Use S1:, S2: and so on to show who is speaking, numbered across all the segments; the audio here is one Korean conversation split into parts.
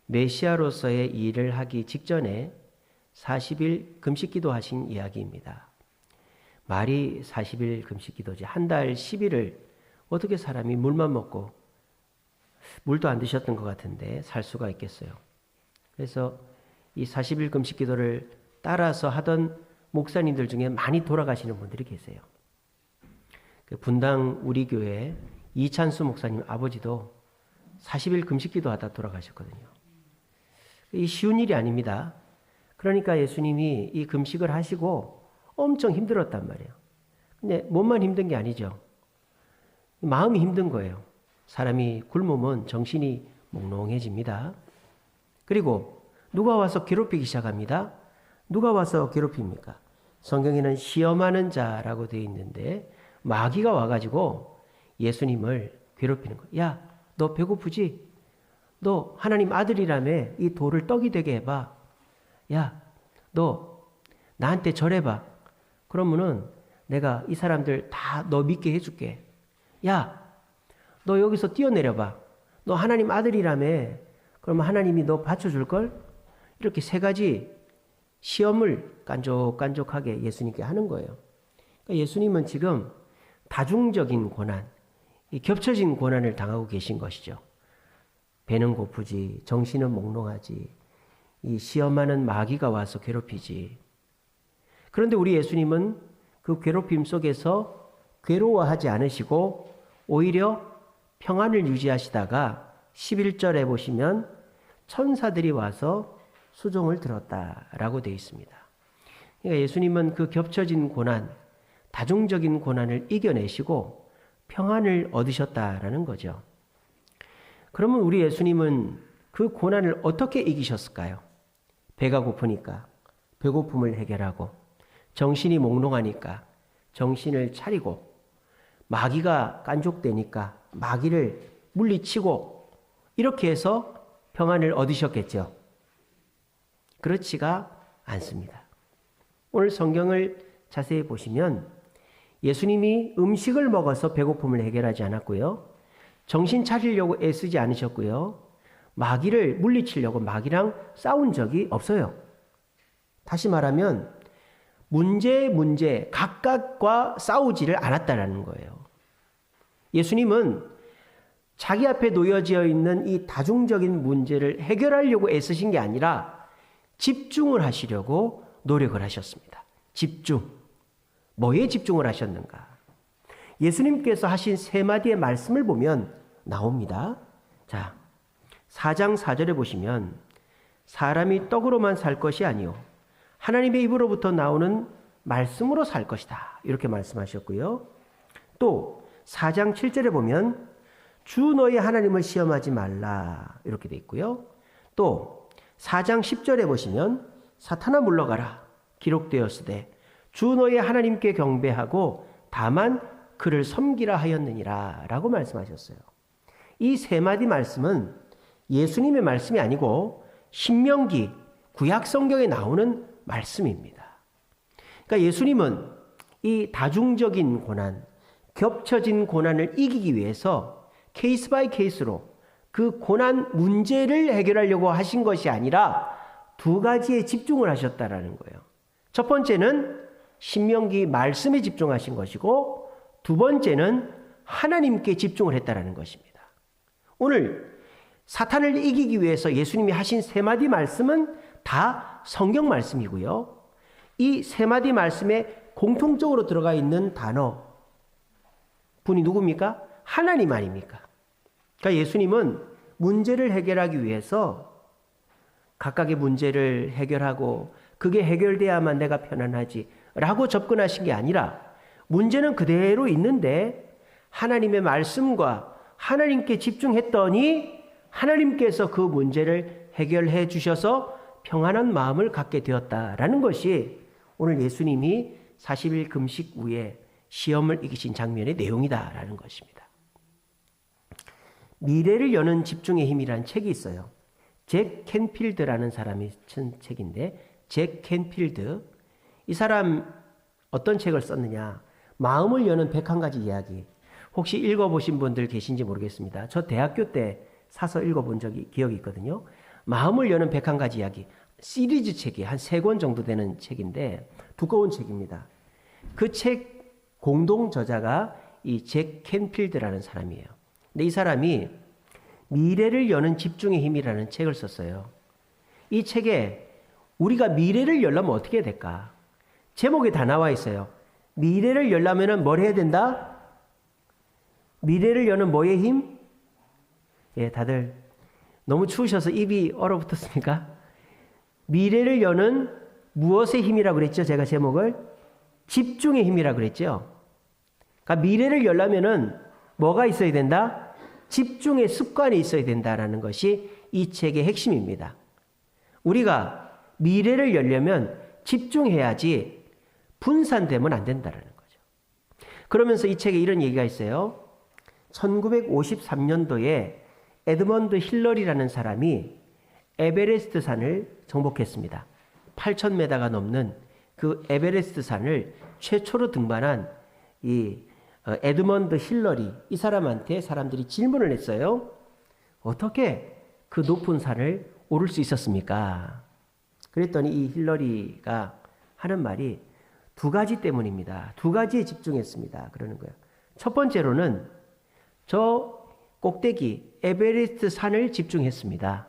S1: 메시아로서의 일을 하기 직전에 40일 금식기도 하신 이야기입니다. 말이 40일 금식기도지 한 달 10일을 어떻게 사람이 물만 먹고 물도 안 드셨던 것 같은데 살 수가 있겠어요. 그래서 이 40일 금식기도를 따라서 하던 목사님들 중에 많이 돌아가시는 분들이 계세요. 분당 우리 교회 이찬수 목사님 아버지도 40일 금식기도 하다 돌아가셨거든요. 이 쉬운 일이 아닙니다. 그러니까 예수님이 이 금식을 하시고 엄청 힘들었단 말이에요. 근데 몸만 힘든 게 아니죠. 마음이 힘든 거예요. 사람이 굶으면 정신이 몽롱해집니다. 그리고 누가 와서 괴롭히기 시작합니다. 누가 와서 괴롭힙니까? 성경에는 시험하는 자라고 되어 있는데 마귀가 와가지고 예수님을 괴롭히는 거예요. 야, 너 배고프지? 너 하나님 아들이라며 이 돌을 떡이 되게 해봐. 야, 너 나한테 절해봐. 그러면은 내가 이 사람들 다 너 믿게 해줄게. 야, 너 여기서 뛰어내려봐. 너 하나님 아들이라며. 그러면 하나님이 너 받쳐줄걸? 이렇게 세 가지 시험을 깐족깐족하게 예수님께 하는 거예요. 그러니까 예수님은 지금 다중적인 고난, 이 겹쳐진 고난을 당하고 계신 것이죠. 배는 고프지, 정신은 몽롱하지, 이 시험하는 마귀가 와서 괴롭히지. 그런데 우리 예수님은 그 괴롭힘 속에서 괴로워하지 않으시고 오히려 평안을 유지하시다가 11절에 보시면 천사들이 와서 수종을 들었다라고 되어 있습니다. 그러니까 예수님은 그 겹쳐진 고난, 다중적인 고난을 이겨내시고 평안을 얻으셨다라는 거죠. 그러면 우리 예수님은 그 고난을 어떻게 이기셨을까요? 배가 고프니까 배고픔을 해결하고, 정신이 몽롱하니까 정신을 차리고, 마귀가 깐족되니까 마귀를 물리치고, 이렇게 해서 평안을 얻으셨겠죠. 그렇지가 않습니다. 오늘 성경을 자세히 보시면 예수님이 음식을 먹어서 배고픔을 해결하지 않았고요. 정신 차리려고 애쓰지 않으셨고요. 마귀를 물리치려고 마귀랑 싸운 적이 없어요. 다시 말하면 문제 각각과 싸우지를 않았다라는 거예요. 예수님은 자기 앞에 놓여져 있는 이 다중적인 문제를 해결하려고 애쓰신 게 아니라 집중을 하시려고 노력을 하셨습니다. 집중. 뭐에 집중을 하셨는가? 예수님께서 하신 세 마디의 말씀을 보면 나옵니다. 자, 4장 4절에 보시면 사람이 떡으로만 살 것이 아니요 하나님의 입으로부터 나오는 말씀으로 살 것이다. 이렇게 말씀하셨고요. 또 4장 7절에 보면 주 너희 하나님을 시험하지 말라. 이렇게 돼 있고요. 또 4장 10절에 보시면 사탄아 물러가라. 기록되었으되 주 너희 하나님께 경배하고 다만 그를 섬기라 하였느니라 라고 말씀하셨어요. 이 세 마디 말씀은 예수님의 말씀이 아니고 신명기 구약 성경에 나오는 말씀입니다. 그러니까 예수님은 이 다중적인 고난, 겹쳐진 고난을 이기기 위해서 케이스 바이 케이스로 그 고난 문제를 해결하려고 하신 것이 아니라 두 가지에 집중을 하셨다라는 거예요. 첫 번째는 신명기 말씀에 집중하신 것이고, 두 번째는 하나님께 집중을 했다라는 것입니다. 오늘 사탄을 이기기 위해서 예수님이 하신 세 마디 말씀은 다 성경 말씀이고요. 이 세 마디 말씀에 공통적으로 들어가 있는 단어 분이 누굽니까? 하나님 아닙니까? 그러니까 예수님은 문제를 해결하기 위해서 각각의 문제를 해결하고 그게 해결돼야만 내가 편안하지 라고 접근하신 게 아니라 문제는 그대로 있는데 하나님의 말씀과 하나님께 집중했더니 하나님께서 그 문제를 해결해 주셔서 평안한 마음을 갖게 되었다라는 것이 오늘 예수님이 40일 금식 후에 시험을 이기신 장면의 내용이다라는 것입니다. 미래를 여는 집중의 힘이라는 책이 있어요. 잭 캔필드라는 사람이 쓴 책인데, 잭 캔필드, 이 사람 어떤 책을 썼느냐, 마음을 여는 101가지 이야기. 혹시 읽어보신 분들 계신지 모르겠습니다. 저 대학교 때 사서 읽어본 적이 기억이 있거든요. 마음을 여는 101가지 이야기. 시리즈 책이 한 3권 정도 되는 책인데 두꺼운 책입니다. 그 책 공동 저자가 이 잭 캔필드라는 사람이에요. 근데 이 사람이 미래를 여는 집중의 힘이라는 책을 썼어요. 이 책에 우리가 미래를 열려면 어떻게 해야 될까? 제목에 다 나와 있어요. 미래를 열려면 뭘 해야 된다? 미래를 여는 뭐의 힘? 예, 다들 너무 추우셔서 입이 얼어붙었습니까? 미래를 여는 무엇의 힘이라고 그랬죠? 제가 제목을 집중의 힘이라고 그랬죠. 그러니까 미래를 열려면은 뭐가 있어야 된다? 집중의 습관이 있어야 된다라는 것이 이 책의 핵심입니다. 우리가 미래를 열려면 집중해야지 분산되면 안 된다라는 거죠. 그러면서 이 책에 이런 얘기가 있어요. 1953년도에 에드먼드 힐러리라는 사람이 에베레스트 산을 정복했습니다. 8,000m가 넘는 그 에베레스트 산을 최초로 등반한 이 에드먼드 힐러리, 이 사람한테 사람들이 질문을 했어요. 어떻게 그 높은 산을 오를 수 있었습니까? 그랬더니 이 힐러리가 하는 말이 2가지 때문입니다. 2가지에 집중했습니다. 그러는 거예요. 첫 번째로는 저 꼭대기 에베레스트 산을 집중했습니다.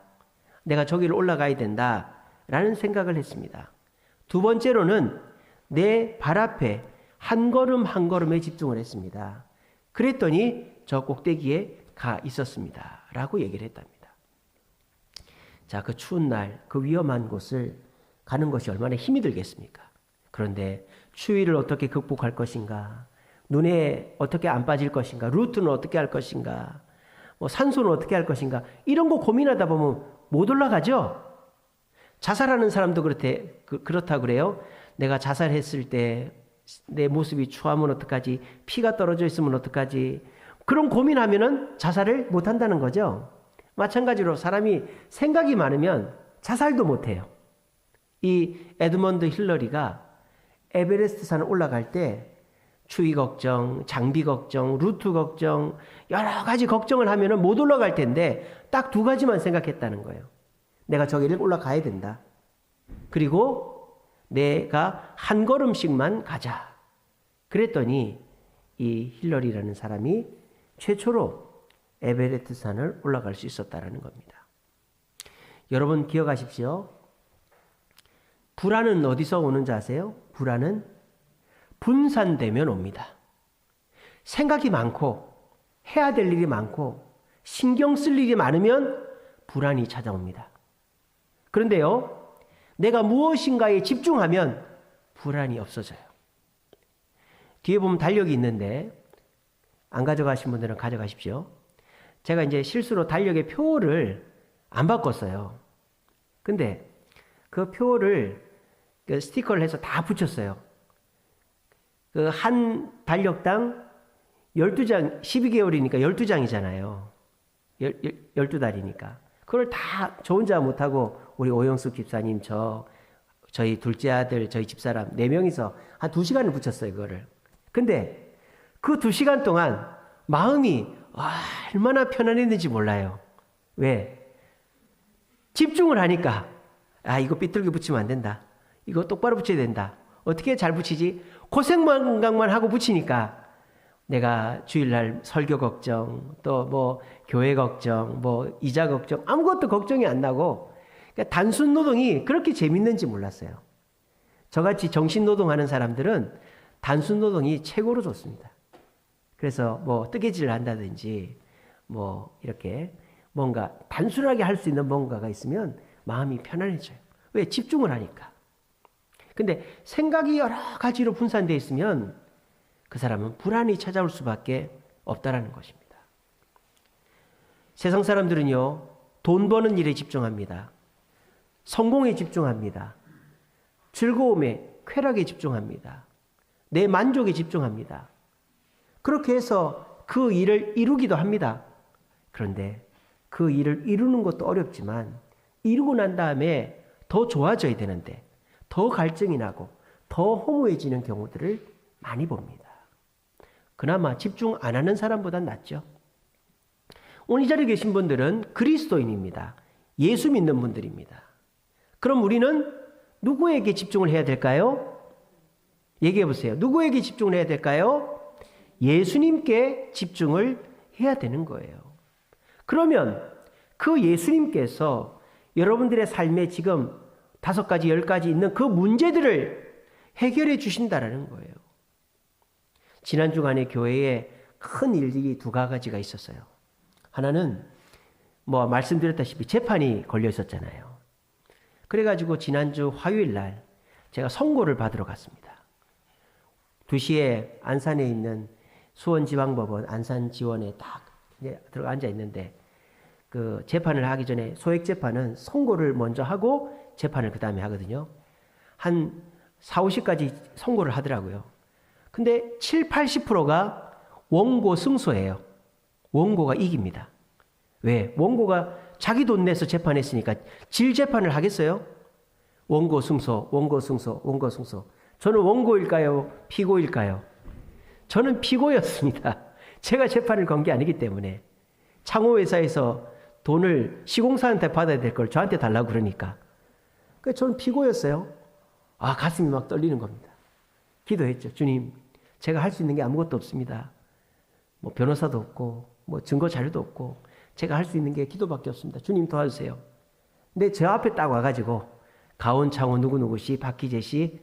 S1: 내가 저기를 올라가야 된다라는 생각을 했습니다. 2번째로는 내 발 앞에 한 걸음 한 걸음에 집중을 했습니다. 그랬더니 저 꼭대기에 가 있었습니다. 라고 얘기를 했답니다. 자, 그 추운 날, 그 위험한 곳을 가는 것이 얼마나 힘이 들겠습니까? 그런데 추위를 어떻게 극복할 것인가? 눈에 어떻게 안 빠질 것인가? 루트는 어떻게 할 것인가? 뭐 산소는 어떻게 할 것인가? 이런 거 고민하다 보면 못 올라가죠? 자살하는 사람도 그렇다고 그래요. 내가 자살했을 때 내 모습이 추하면 어떡하지? 피가 떨어져 있으면 어떡하지? 그런 고민하면은 자살을 못 한다는 거죠. 마찬가지로 사람이 생각이 많으면 자살도 못 해요. 이 에드먼드 힐러리가 에베레스트 산을 올라갈 때 추위 걱정, 장비 걱정, 루트 걱정, 여러 가지 걱정을 하면은 못 올라갈 텐데 딱 2가지만 생각했다는 거예요. 내가 저기를 올라가야 된다. 그리고 내가 한 걸음씩만 가자. 그랬더니 이 힐러리라는 사람이 최초로 에베레스트 산을 올라갈 수 있었다는 겁니다. 여러분 기억하십시오. 불안은 어디서 오는지 아세요? 불안은 분산되면 옵니다. 생각이 많고 해야 될 일이 많고 신경 쓸 일이 많으면 불안이 찾아옵니다. 그런데요, 내가 무엇인가에 집중하면 불안이 없어져요. 뒤에 보면 달력이 있는데 안 가져가신 분들은 가져가십시오. 제가 이제 실수로 달력의 표를 안 바꿨어요. 근데 그 표를 스티커를 해서 다 붙였어요. 그 한 달력당 12장, 12개월이니까 12장이잖아요. 12달이니까. 그걸 다 저 혼자 못하고 우리 오영숙 집사님, 저희 둘째 아들, 저희 집사람 4명이서 한 2시간을 붙였어요, 그거를. 근데 그 2시간 동안 마음이 얼마나 편안했는지 몰라요. 왜? 집중을 하니까 이거 삐뚤게 붙이면 안 된다. 이거 똑바로 붙여야 된다. 어떻게 잘 붙이지? 고생만 하고 붙이니까 내가 주일날 설교 걱정, 또 뭐 교회 걱정, 뭐 이자 걱정, 아무것도 걱정이 안 나고 그러니까 단순 노동이 그렇게 재밌는지 몰랐어요. 저같이 정신 노동하는 사람들은 단순 노동이 최고로 좋습니다. 그래서 뭐 뜨개질을 한다든지 뭐 이렇게 뭔가 단순하게 할 수 있는 뭔가가 있으면 마음이 편안해져요. 왜? 집중을 하니까. 근데 생각이 여러 가지로 분산되어 있으면 그 사람은 불안이 찾아올 수밖에 없다라는 것입니다. 세상 사람들은요, 돈 버는 일에 집중합니다. 성공에 집중합니다. 즐거움에, 쾌락에 집중합니다. 내 만족에 집중합니다. 그렇게 해서 그 일을 이루기도 합니다. 그런데 그 일을 이루는 것도 어렵지만 이루고 난 다음에 더 좋아져야 되는데 더 갈증이 나고 더 허무해지는 경우들을 많이 봅니다. 그나마 집중 안 하는 사람보단 낫죠. 오늘 이 자리에 계신 분들은 그리스도인입니다. 예수 믿는 분들입니다. 그럼 우리는 누구에게 집중을 해야 될까요? 얘기해 보세요. 누구에게 집중을 해야 될까요? 예수님께 집중을 해야 되는 거예요. 그러면 그 예수님께서 여러분들의 삶에 지금 5가지, 10가지 있는 그 문제들을 해결해 주신다라는 거예요. 지난 주간에 교회에 큰 일이 2가지가 있었어요. 하나는 말씀드렸다시피 재판이 걸려 있었잖아요. 그래가지고 지난주 화요일 날 제가 선고를 받으러 갔습니다. 2시에 안산에 있는 수원지방법원 안산지원에 딱 들어가 앉아 있는데 그 재판을 하기 전에 소액 재판은 선고를 먼저 하고 재판을 그 다음에 하거든요. 한 4, 50까지 선고를 하더라고요. 근데 7, 80%가 원고 승소예요. 원고가 이깁니다. 왜? 원고가 자기 돈 내서 재판했으니까 질 재판을 하겠어요? 원고 승소, 원고 승소, 원고 승소. 저는 원고일까요? 피고일까요? 저는 피고였습니다. 제가 재판을 건 게 아니기 때문에. 창호회사에서 돈을 시공사한테 받아야 될 걸 저한테 달라고 그러니까. 그래서 저는 피고였어요. 가슴이 막 떨리는 겁니다. 기도했죠. 주님, 제가 할 수 있는 게 아무것도 없습니다. 변호사도 없고, 증거 자료도 없고, 제가 할 수 있는 게 기도밖에 없습니다. 주님 도와주세요. 근데 저 앞에 딱 와가지고, 가온, 창호, 누구누구 씨, 박희재 씨,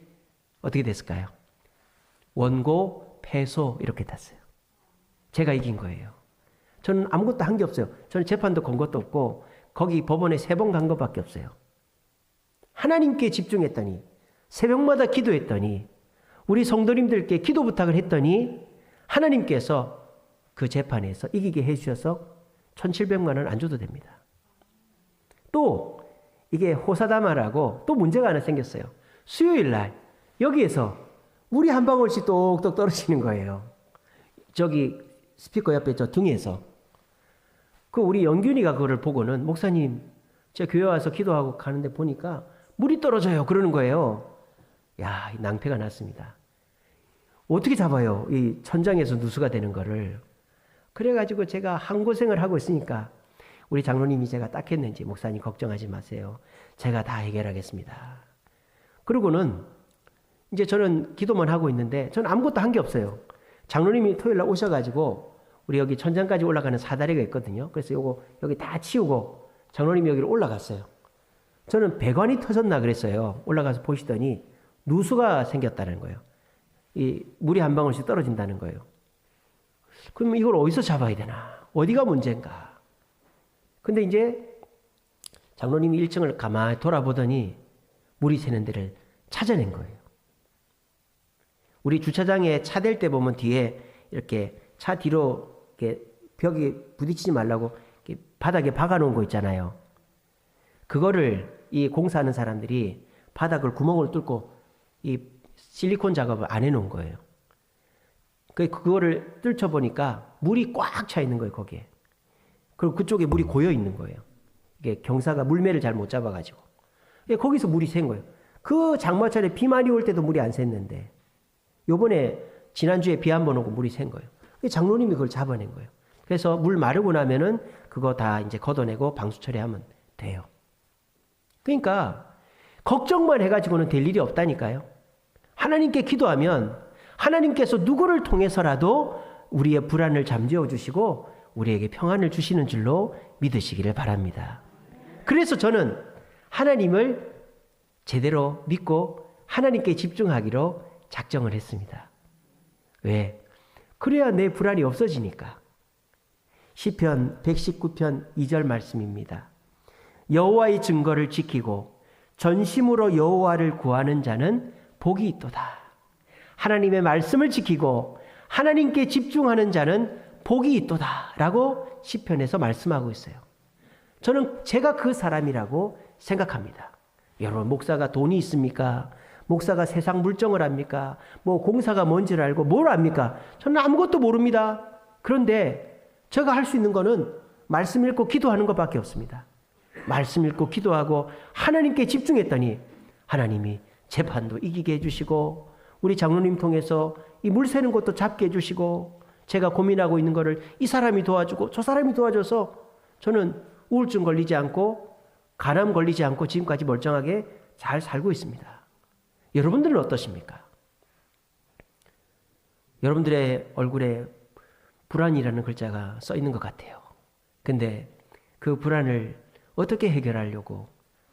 S1: 어떻게 됐을까요? 원고, 패소, 이렇게 탔어요. 제가 이긴 거예요. 저는 아무것도 한 게 없어요. 저는 재판도 건 것도 없고, 거기 법원에 3번 간 것밖에 없어요. 하나님께 집중했더니, 새벽마다 기도했더니, 우리 성도님들께 기도 부탁을 했더니, 하나님께서 그 재판에서 이기게 해주셔서 1,700만 원 안 줘도 됩니다. 또 이게 호사다마라고 또 문제가 하나 생겼어요. 수요일 날 여기에서 물이 한 방울씩 똑똑 떨어지는 거예요. 저기 스피커 옆에 저 등에서. 우리 영균이가 그거를 보고는 목사님, 제가 교회 와서 기도하고 가는데 보니까 물이 떨어져요. 그러는 거예요. 야, 낭패가 났습니다. 어떻게 잡아요? 이 천장에서 누수가 되는 거를. 그래가지고 제가 한 고생을 하고 있으니까 우리 장로님이 제가 딱 했는지 목사님 걱정하지 마세요. 제가 다 해결하겠습니다. 그러고는 이제 저는 기도만 하고 있는데 저는 아무것도 한 게 없어요. 장로님이 토요일 날 오셔가지고 우리 여기 천장까지 올라가는 사다리가 있거든요. 그래서 요거 여기 다 치우고 장로님이 여기로 올라갔어요. 저는 배관이 터졌나 그랬어요. 올라가서 보시더니 누수가 생겼다는 거예요. 이 물이 한 방울씩 떨어진다는 거예요. 그럼 이걸 어디서 잡아야 되나? 어디가 문제인가? 근데 이제 장로님이 1층을 가만히 돌아보더니 물이 새는 데를 찾아낸 거예요. 우리 주차장에 차 댈 때 보면 뒤에 이렇게 차 뒤로 이렇게 벽에 부딪히지 말라고 이렇게 바닥에 박아놓은 거 있잖아요. 그거를 이 공사하는 사람들이 바닥을 구멍을 뚫고 이 실리콘 작업을 안 해놓은 거예요. 그거를 뚫쳐보니까 물이 꽉 차 있는 거예요, 거기에. 그리고 그쪽에 물이 고여 있는 거예요. 이게 경사가 물매를 잘 못 잡아가지고. 거기서 물이 샌 거예요. 그 장마철에 비 많이 올 때도 물이 안 샜는데, 요번에 지난주에 비 한 번 오고 물이 샌 거예요. 장로님이 그걸 잡아낸 거예요. 그래서 물 마르고 나면은 그거 다 이제 걷어내고 방수 처리하면 돼요. 그러니까, 걱정만 해가지고는 될 일이 없다니까요. 하나님께 기도하면 하나님께서 누구를 통해서라도 우리의 불안을 잠재워 주시고 우리에게 평안을 주시는 줄로 믿으시기를 바랍니다. 그래서 저는 하나님을 제대로 믿고 하나님께 집중하기로 작정을 했습니다. 왜? 그래야 내 불안이 없어지니까. 시편 119편 2절 말씀입니다. 여호와의 증거를 지키고 전심으로 여호와를 구하는 자는 복이 있도다. 하나님의 말씀을 지키고 하나님께 집중하는 자는 복이 있도다 라고 시편에서 말씀하고 있어요. 저는 제가 그 사람이라고 생각합니다. 여러분, 목사가 돈이 있습니까? 목사가 세상 물정을 압니까? 공사가 뭔지를 알고 뭘 압니까? 저는 아무것도 모릅니다. 그런데 제가 할 수 있는 거는 말씀 읽고 기도하는 것밖에 없습니다. 말씀 읽고 기도하고 하나님께 집중했더니 하나님이 재판도 이기게 해주시고 우리 장로님 통해서 이 물 새는 것도 잡게 해주시고 제가 고민하고 있는 거를 이 사람이 도와주고 저 사람이 도와줘서 저는 우울증 걸리지 않고 간암 걸리지 않고 지금까지 멀쩡하게 잘 살고 있습니다. 여러분들은 어떠십니까? 여러분들의 얼굴에 불안이라는 글자가 써 있는 것 같아요. 근데 그 불안을 어떻게 해결하려고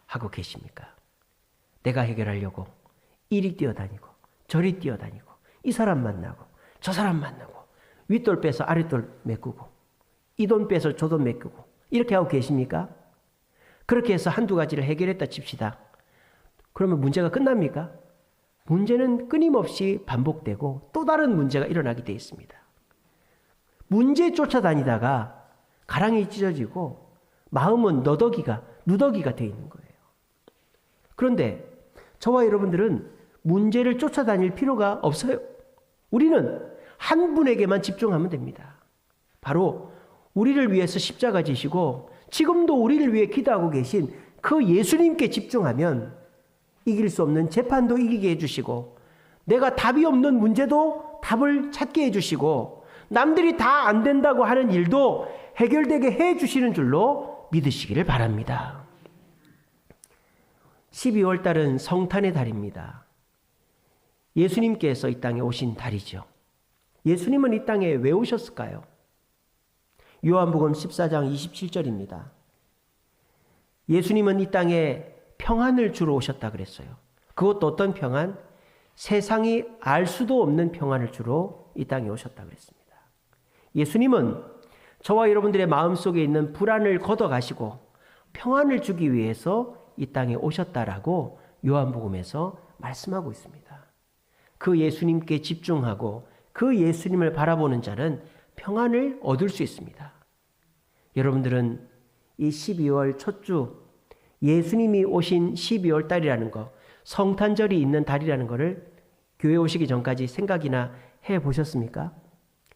S1: 하고 계십니까? 내가 해결하려고 이리 뛰어다니고 저리 뛰어다니고 이 사람 만나고 저 사람 만나고 윗돌 빼서 아랫돌 메꾸고 이 돈 빼서 저 돈 메꾸고 이렇게 하고 계십니까? 그렇게 해서 한두 가지를 해결했다 칩시다. 그러면 문제가 끝납니까? 문제는 끊임없이 반복되고 또 다른 문제가 일어나게 되어 있습니다. 문제 쫓아다니다가 가랑이 찢어지고 마음은 누더기가 되어 있는 거예요. 그런데 저와 여러분들은 문제를 쫓아다닐 필요가 없어요. 우리는 한 분에게만 집중하면 됩니다. 바로 우리를 위해서 십자가 지시고 지금도 우리를 위해 기도하고 계신 그 예수님께 집중하면 이길 수 없는 재판도 이기게 해주시고 내가 답이 없는 문제도 답을 찾게 해주시고 남들이 다 안 된다고 하는 일도 해결되게 해주시는 줄로 믿으시기를 바랍니다. 12월 달은 성탄의 달입니다. 예수님께서 이 땅에 오신 달이죠. 예수님은 이 땅에 왜 오셨을까요? 요한복음 14장 27절입니다. 예수님은 이 땅에 평안을 주러 오셨다 그랬어요. 그것도 어떤 평안? 세상이 알 수도 없는 평안을 주러 이 땅에 오셨다 그랬습니다. 예수님은 저와 여러분들의 마음속에 있는 불안을 걷어가시고 평안을 주기 위해서 이 땅에 오셨다라고 요한복음에서 말씀하고 있습니다. 그 예수님께 집중하고 그 예수님을 바라보는 자는 평안을 얻을 수 있습니다. 여러분들은 이 12월 첫 주 예수님이 오신 12월 달이라는 거, 성탄절이 있는 달이라는 것을 교회 오시기 전까지 생각이나 해보셨습니까?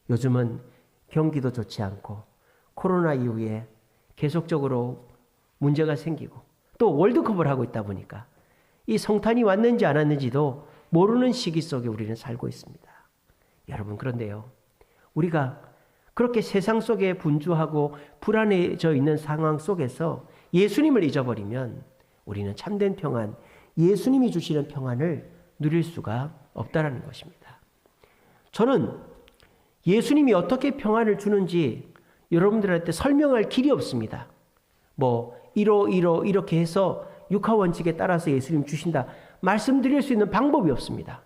S1: 요즘은 경기도 좋지 않고 코로나 이후에 계속적으로 문제가 생기고 또 월드컵을 하고 있다 보니까 이 성탄이 왔는지 안 왔는지도 모르는 시기 속에 우리는 살고 있습니다. 여러분, 그런데요, 우리가 그렇게 세상 속에 분주하고 불안해져 있는 상황 속에서 예수님을 잊어버리면 우리는 참된 평안, 예수님이 주시는 평안을 누릴 수가 없다라는 것입니다. 저는 예수님이 어떻게 평안을 주는지 여러분들한테 설명할 길이 없습니다. 이렇게 해서 육하원칙에 따라서 예수님 주신다 말씀드릴 수 있는 방법이 없습니다.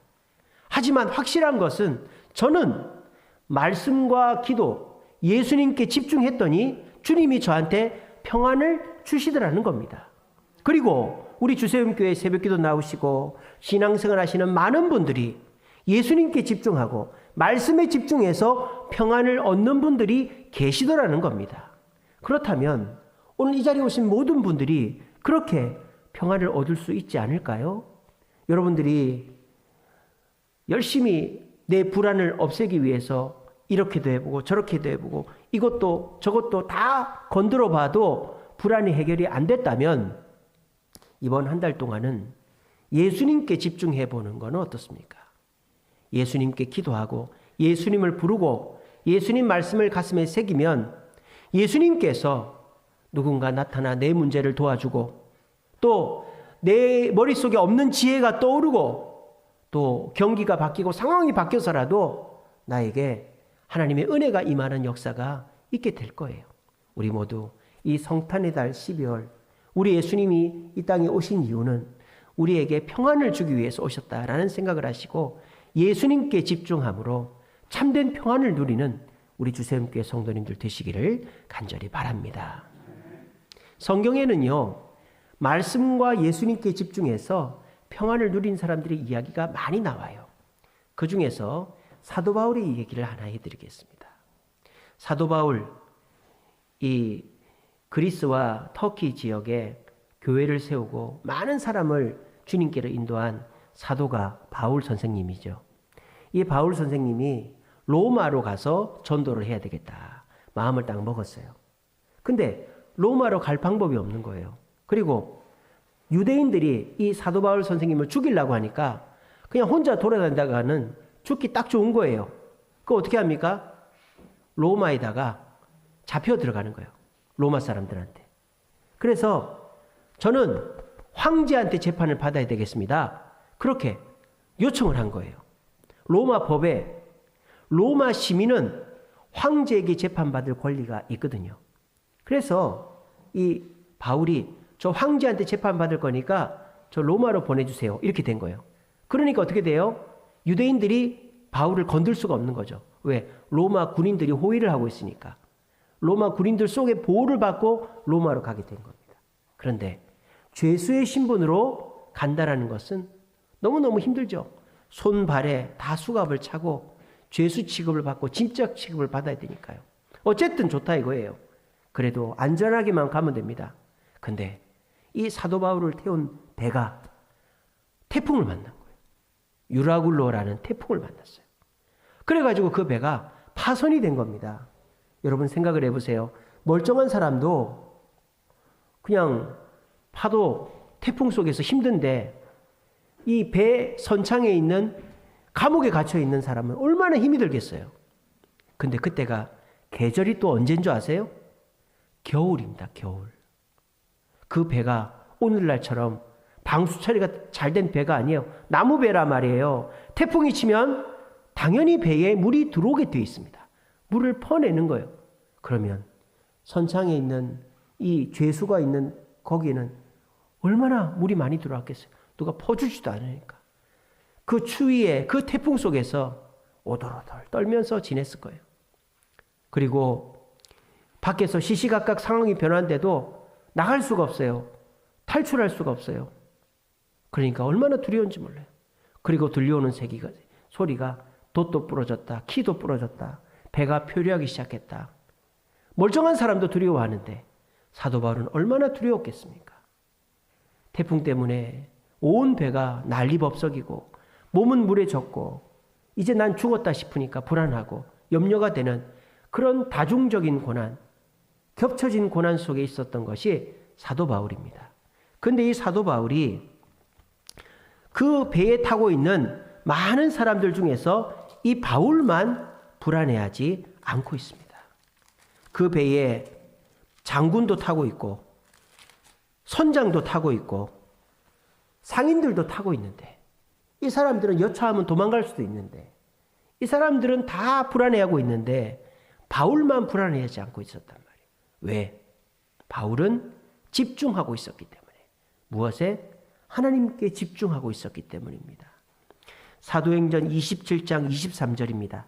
S1: 하지만 확실한 것은 저는 말씀과 기도, 예수님께 집중했더니 주님이 저한테 평안을 주시더라는 겁니다. 그리고 우리 주세움교회 새벽기도 나오시고 신앙생활 하시는 많은 분들이 예수님께 집중하고 말씀에 집중해서 평안을 얻는 분들이 계시더라는 겁니다. 그렇다면 오늘 이 자리에 오신 모든 분들이 그렇게 평안을 얻을 수 있지 않을까요? 여러분들이 열심히 내 불안을 없애기 위해서 이렇게도 해보고 저렇게도 해보고 이것도 저것도 다 건드려 봐도 불안이 해결이 안 됐다면 이번 한 달 동안은 예수님께 집중해 보는 건 어떻습니까? 예수님께 기도하고 예수님을 부르고 예수님 말씀을 가슴에 새기면 예수님께서 누군가 나타나 내 문제를 도와주고 또 내 머릿속에 없는 지혜가 떠오르고 또 경기가 바뀌고 상황이 바뀌어서라도 나에게 하나님의 은혜가 임하는 역사가 있게 될 거예요. 우리 모두 이 성탄의 달 12월 우리 예수님이 이 땅에 오신 이유는 우리에게 평안을 주기 위해서 오셨다라는 생각을 하시고 예수님께 집중함으로 참된 평안을 누리는 우리 주세움교회 성도님들 되시기를 간절히 바랍니다. 성경에는요, 말씀과 예수님께 집중해서 평안을 누린 사람들의 이야기가 많이 나와요. 그 중에서 사도 바울의 얘기를 하나 해드리겠습니다. 사도 바울, 이 그리스와 터키 지역에 교회를 세우고 많은 사람을 주님께로 인도한 사도가 바울 선생님이죠. 이 바울 선생님이 로마로 가서 전도를 해야 되겠다 마음을 딱 먹었어요. 근데 로마로 갈 방법이 없는 거예요. 그리고 유대인들이 이 사도 바울 선생님을 죽이려고 하니까 그냥 혼자 돌아다니다가는 죽기 딱 좋은 거예요. 그거 어떻게 합니까? 로마에다가 잡혀 들어가는 거예요. 로마 사람들한테. 그래서 저는 황제한테 재판을 받아야 되겠습니다. 그렇게 요청을 한 거예요. 로마 법에 로마 시민은 황제에게 재판받을 권리가 있거든요. 그래서 이 바울이 저 황제한테 재판받을 거니까 저 로마로 보내주세요. 이렇게 된 거예요. 그러니까 어떻게 돼요? 유대인들이 바울을 건들 수가 없는 거죠. 왜? 로마 군인들이 호위를 하고 있으니까. 로마 군인들 속에 보호를 받고 로마로 가게 된 겁니다. 그런데 죄수의 신분으로 간다라는 것은 너무너무 힘들죠. 손발에 다 수갑을 차고 죄수 취급을 받고 짐짝 취급을 받아야 되니까요. 어쨌든 좋다 이거예요. 그래도 안전하게만 가면 됩니다. 근데 이 사도 바울을 태운 배가 태풍을 만난 거예요. 유라굴로라는 태풍을 만났어요. 그래가지고 그 배가 파손이 된 겁니다. 여러분 생각을 해보세요. 멀쩡한 사람도 그냥 파도 태풍 속에서 힘든데 이 배 선창에 있는 감옥에 갇혀 있는 사람은 얼마나 힘이 들겠어요. 근데 그때가 계절이 또 언제인 줄 아세요? 겨울입니다. 겨울. 그 배가 오늘날처럼 방수 처리가 잘 된 배가 아니에요. 나무 배라 말이에요. 태풍이 치면 당연히 배에 물이 들어오게 되어 있습니다. 물을 퍼내는 거예요. 그러면 선창에 있는 이 죄수가 있는 거기에는 얼마나 물이 많이 들어왔겠어요. 누가 퍼주지도 않으니까. 그 추위에 그 태풍 속에서 오돌오돌 떨면서 지냈을 거예요. 그리고 밖에서 시시각각 상황이 변하는데도 나갈 수가 없어요. 탈출할 수가 없어요. 그러니까 얼마나 두려운지 몰라요. 그리고 들려오는 소리가 돛도 부러졌다. 키도 부러졌다. 배가 표류하기 시작했다. 멀쩡한 사람도 두려워하는데 사도 바울은 얼마나 두려웠겠습니까? 태풍 때문에 온 배가 난리법석이고 몸은 물에 젖고 이제 난 죽었다 싶으니까 불안하고 염려가 되는 그런 다중적인 고난, 겹쳐진 고난 속에 있었던 것이 사도 바울입니다. 근데 이 사도 바울이 그 배에 타고 있는 많은 사람들 중에서 이 바울만 불안해하지 않고 있습니다. 그 배에 장군도 타고 있고 선장도 타고 있고 상인들도 타고 있는데 이 사람들은 여차하면 도망갈 수도 있는데 이 사람들은 다 불안해하고 있는데 바울만 불안해하지 않고 있었단 말이에요. 왜? 바울은 집중하고 있었기 때문에. 무엇에? 하나님께 집중하고 있었기 때문입니다. 사도행전 27장 23절입니다.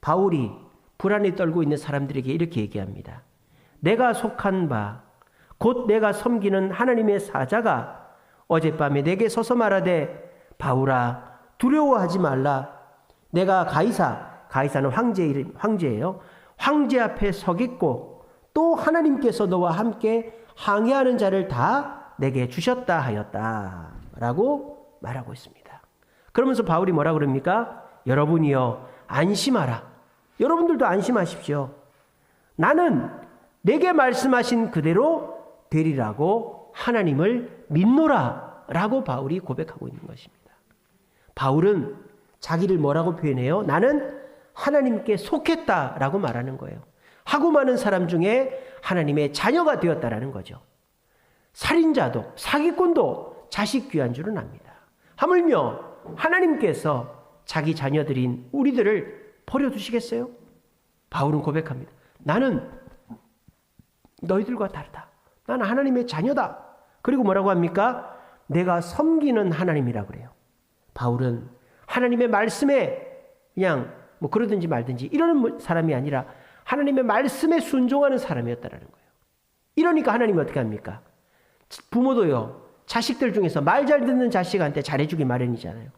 S1: 바울이 불안에 떨고 있는 사람들에게 이렇게 얘기합니다. 내가 속한 바 곧 내가 섬기는 하나님의 사자가 어젯밤에 내게 서서 말하되 바울아 두려워하지 말라. 내가 가이사는 황제예요. 황제 앞에 서겠고 또 하나님께서 너와 함께 항해하는 자를 다 내게 주셨다 하였다 라고 말하고 있습니다. 그러면서 바울이 뭐라 그럽니까? 여러분이여 안심하라. 여러분들도 안심하십시오. 나는 내게 말씀하신 그대로 되리라고 하나님을 믿노라 라고 바울이 고백하고 있는 것입니다. 바울은 자기를 뭐라고 표현해요? 나는 하나님께 속했다라고 말하는 거예요. 하고 많은 사람 중에 하나님의 자녀가 되었다라는 거죠. 살인자도 사기꾼도 자식 귀한 줄은 압니다. 하물며 하나님께서 자기 자녀들인 우리들을 버려두시겠어요? 바울은 고백합니다. 나는 너희들과 다르다. 나는 하나님의 자녀다. 그리고 뭐라고 합니까? 내가 섬기는 하나님이라고 그래요. 바울은 하나님의 말씀에 그냥 뭐 그러든지 말든지 이러는 사람이 아니라 하나님의 말씀에 순종하는 사람이었다라는 거예요. 이러니까 하나님이 어떻게 합니까? 부모도요. 자식들 중에서 말 잘 듣는 자식한테 잘해주기 마련이잖아요.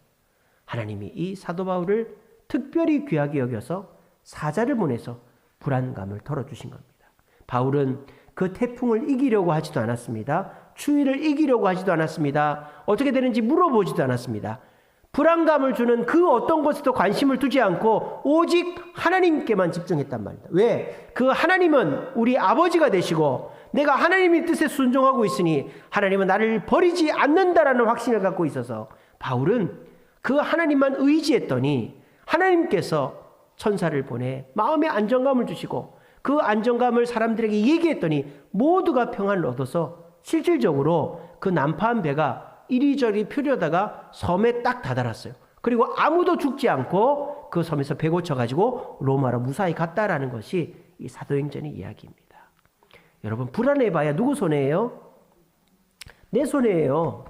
S1: 하나님이 이 사도 바울을 특별히 귀하게 여겨서 사자를 보내서 불안감을 덜어주신 겁니다. 바울은 그 태풍을 이기려고 하지도 않았습니다. 추위를 이기려고 하지도 않았습니다. 어떻게 되는지 물어보지도 않았습니다. 불안감을 주는 그 어떤 것에도 관심을 두지 않고 오직 하나님께만 집중했단 말입니다. 왜? 그 하나님은 우리 아버지가 되시고 내가 하나님의 뜻에 순종하고 있으니 하나님은 나를 버리지 않는다라는 확신을 갖고 있어서 바울은 그 하나님만 의지했더니 하나님께서 천사를 보내 마음의 안정감을 주시고 그 안정감을 사람들에게 얘기했더니 모두가 평안을 얻어서 실질적으로 그 난파한 배가 이리저리 표류하다가 섬에 딱 다다랐어요. 그리고 아무도 죽지 않고 그 섬에서 배 고쳐가지고 로마로 무사히 갔다라는 것이 이 사도행전의 이야기입니다. 여러분, 불안해봐야 누구 손해예요? 내 손해예요.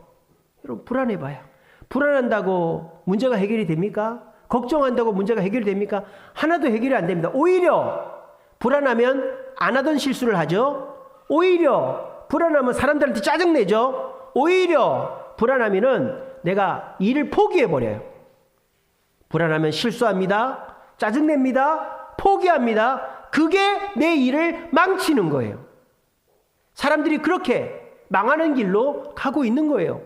S1: 여러분, 불안해봐야. 불안한다고 문제가 해결이 됩니까? 걱정한다고 문제가 해결이 됩니까? 하나도 해결이 안 됩니다. 오히려 불안하면 안 하던 실수를 하죠. 오히려 불안하면 사람들한테 짜증내죠. 오히려 불안하면은 내가 일을 포기해버려요. 불안하면 실수합니다. 짜증냅니다. 포기합니다. 그게 내 일을 망치는 거예요. 사람들이 그렇게 망하는 길로 가고 있는 거예요.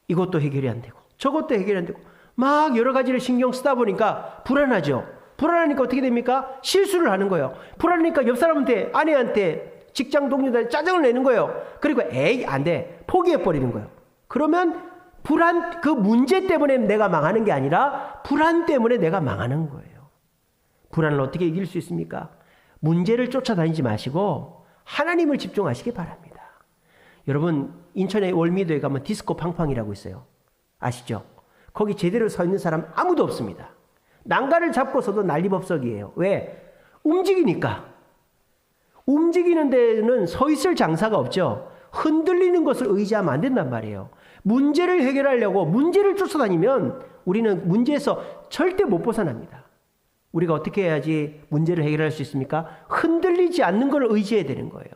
S1: 이것도 해결이 안 되고 저것도 해결이 안 되고 막 여러 가지를 신경 쓰다 보니까 불안하죠. 불안하니까 어떻게 됩니까? 실수를 하는 거예요. 불안하니까 옆 사람한테, 아내한테, 직장 동료들한테 짜증을 내는 거예요. 그리고 에이, 안 돼. 포기해버리는 거예요. 그러면 그 문제 때문에 내가 망하는 게 아니라 불안 때문에 내가 망하는 거예요. 불안을 어떻게 이길 수 있습니까? 문제를 쫓아다니지 마시고 하나님을 집중하시기 바랍니다. 여러분, 인천의 월미도에 가면 디스코 팡팡이라고 있어요. 아시죠? 거기 제대로 서 있는 사람 아무도 없습니다. 난간을 잡고서도 난리법석이에요. 왜? 움직이니까. 움직이는 데는 서 있을 장사가 없죠. 흔들리는 것을 의지하면 안 된단 말이에요. 문제를 해결하려고 문제를 쫓아다니면 우리는 문제에서 절대 못 벗어납니다. 우리가 어떻게 해야지 문제를 해결할 수 있습니까? 흔들리지 않는 걸 의지해야 되는 거예요.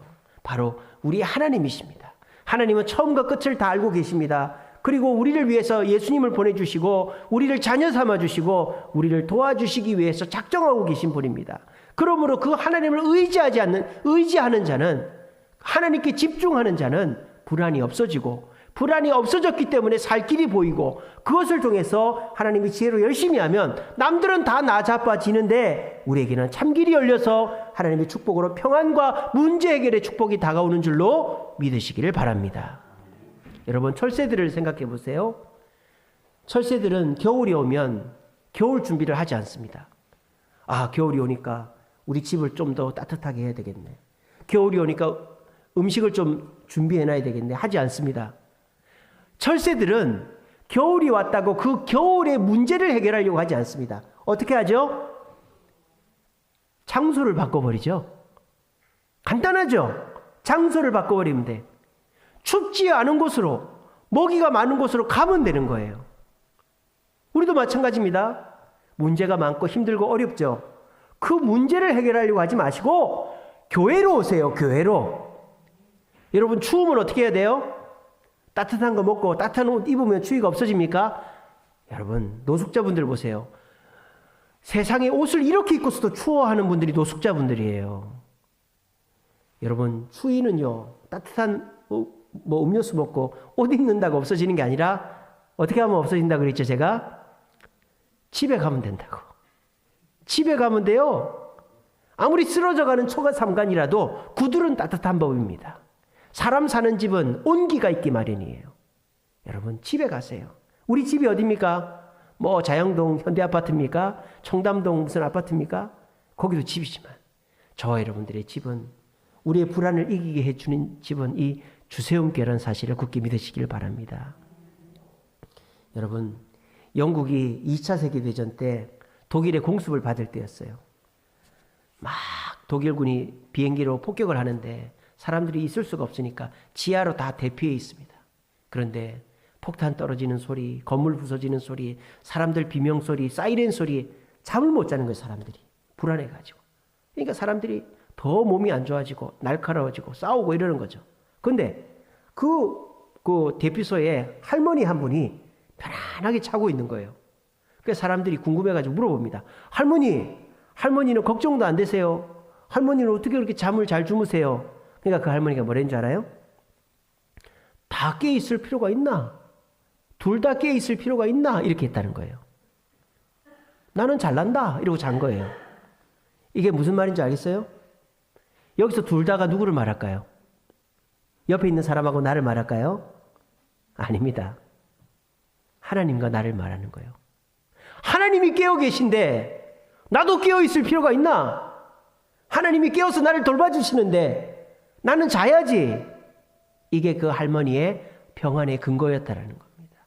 S1: 바로 우리 하나님이십니다. 하나님은 처음과 끝을 다 알고 계십니다. 그리고 우리를 위해서 예수님을 보내주시고 우리를 자녀 삼아주시고 우리를 도와주시기 위해서 작정하고 계신 분입니다. 그러므로 그 하나님을 의지하는 자는, 하나님께 집중하는 자는 불안이 없어지고, 불안이 없어졌기 때문에 살 길이 보이고, 그것을 통해서 하나님의 지혜로 열심히 하면 남들은 다 나자빠지는데 우리에게는 참길이 열려서 하나님의 축복으로 평안과 문제 해결의 축복이 다가오는 줄로 믿으시기를 바랍니다. 여러분, 철새들을 생각해 보세요. 철새들은 겨울이 오면 겨울 준비를 하지 않습니다. 아, 겨울이 오니까 우리 집을 좀 더 따뜻하게 해야 되겠네. 겨울이 오니까 음식을 좀 준비해놔야 되겠네. 하지 않습니다. 철새들은 겨울이 왔다고 그 겨울의 문제를 해결하려고 하지 않습니다. 어떻게 하죠? 장소를 바꿔버리죠. 간단하죠? 장소를 바꿔버리면 돼. 춥지 않은 곳으로, 먹이가 많은 곳으로 가면 되는 거예요. 우리도 마찬가지입니다. 문제가 많고 힘들고 어렵죠. 그 문제를 해결하려고 하지 마시고 교회로 오세요. 교회로. 여러분, 추우면 어떻게 해야 돼요? 따뜻한 거 먹고 따뜻한 옷 입으면 추위가 없어집니까? 여러분, 노숙자분들 보세요. 세상에 옷을 이렇게 입고서도 추워하는 분들이 노숙자분들이에요. 여러분, 추위는요, 따뜻한 음료수 먹고 옷 입는다고 없어지는 게 아니라 어떻게 하면 없어진다고 그랬죠, 제가? 집에 가면 된다고. 집에 가면 돼요. 아무리 쓰러져가는 초가삼간이라도 구들은 따뜻한 법입니다. 사람 사는 집은 온기가 있기 마련이에요. 여러분, 집에 가세요. 우리 집이 어디입니까? 뭐 자영동 현대아파트입니까? 청담동 무슨 아파트입니까? 거기도 집이지만 저와 여러분들의 집은, 우리의 불안을 이기게 해주는 집은 이 주세움교회라는 사실을 굳게 믿으시길 바랍니다. 여러분, 영국이 2차 세계대전 때 독일의 공습을 받을 때였어요. 막 독일군이 비행기로 폭격을 하는데 사람들이 있을 수가 없으니까 지하로 다 대피해 있습니다. 그런데 폭탄 떨어지는 소리, 건물 부서지는 소리, 사람들 비명 소리, 사이렌 소리, 잠을 못 자는 거예요, 사람들이. 불안해가지고. 그러니까 사람들이 더 몸이 안 좋아지고 날카로워지고 싸우고 이러는 거죠. 근데 그 대피소에 할머니 한 분이 편안하게 자고 있는 거예요. 그래서 사람들이 궁금해가지고 물어봅니다. 할머니는 걱정도 안 되세요? 할머니는 어떻게 그렇게 잠을 잘 주무세요? 그러니까 그 할머니가 뭐라는 줄 알아요? 다 깨 있을 필요가 있나? 둘 다 깨 있을 필요가 있나? 이렇게 했다는 거예요. 나는 잘난다 이러고 잔 거예요. 이게 무슨 말인지 알겠어요? 여기서 둘 다가 누구를 말할까요? 옆에 있는 사람하고 나를 말할까요? 아닙니다. 하나님과 나를 말하는 거예요. 하나님이 깨어 계신데 나도 깨어 있을 필요가 있나? 하나님이 깨어서 나를 돌봐주시는데 나는 자야지. 이게 그 할머니의 평안의 근거였다라는 겁니다.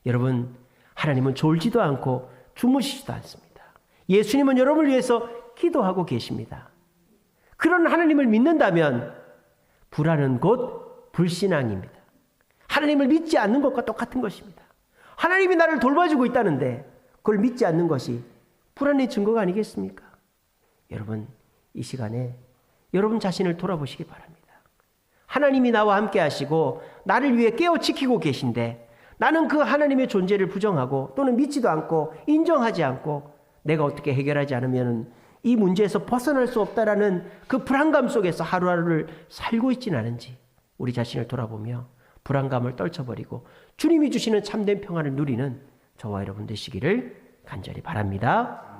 S1: 여러분, 하나님은 졸지도 않고 주무시지도 않습니다. 예수님은 여러분을 위해서 기도하고 계십니다. 그런 하나님을 믿는다면 불안은 곧 불신앙입니다. 하나님을 믿지 않는 것과 똑같은 것입니다. 하나님이 나를 돌봐주고 있다는데 그걸 믿지 않는 것이 불안의 증거가 아니겠습니까? 여러분, 이 시간에 여러분 자신을 돌아보시기 바랍니다. 하나님이 나와 함께 하시고 나를 위해 깨어지키고 계신데 나는 그 하나님의 존재를 부정하고 또는 믿지도 않고 인정하지 않고 내가 어떻게 해결하지 않으면 이 문제에서 벗어날 수 없다라는 그 불안감 속에서 하루하루를 살고 있지는 않은지 우리 자신을 돌아보며 불안감을 떨쳐버리고 주님이 주시는 참된 평안을 누리는 저와 여러분 되시기를 간절히 바랍니다.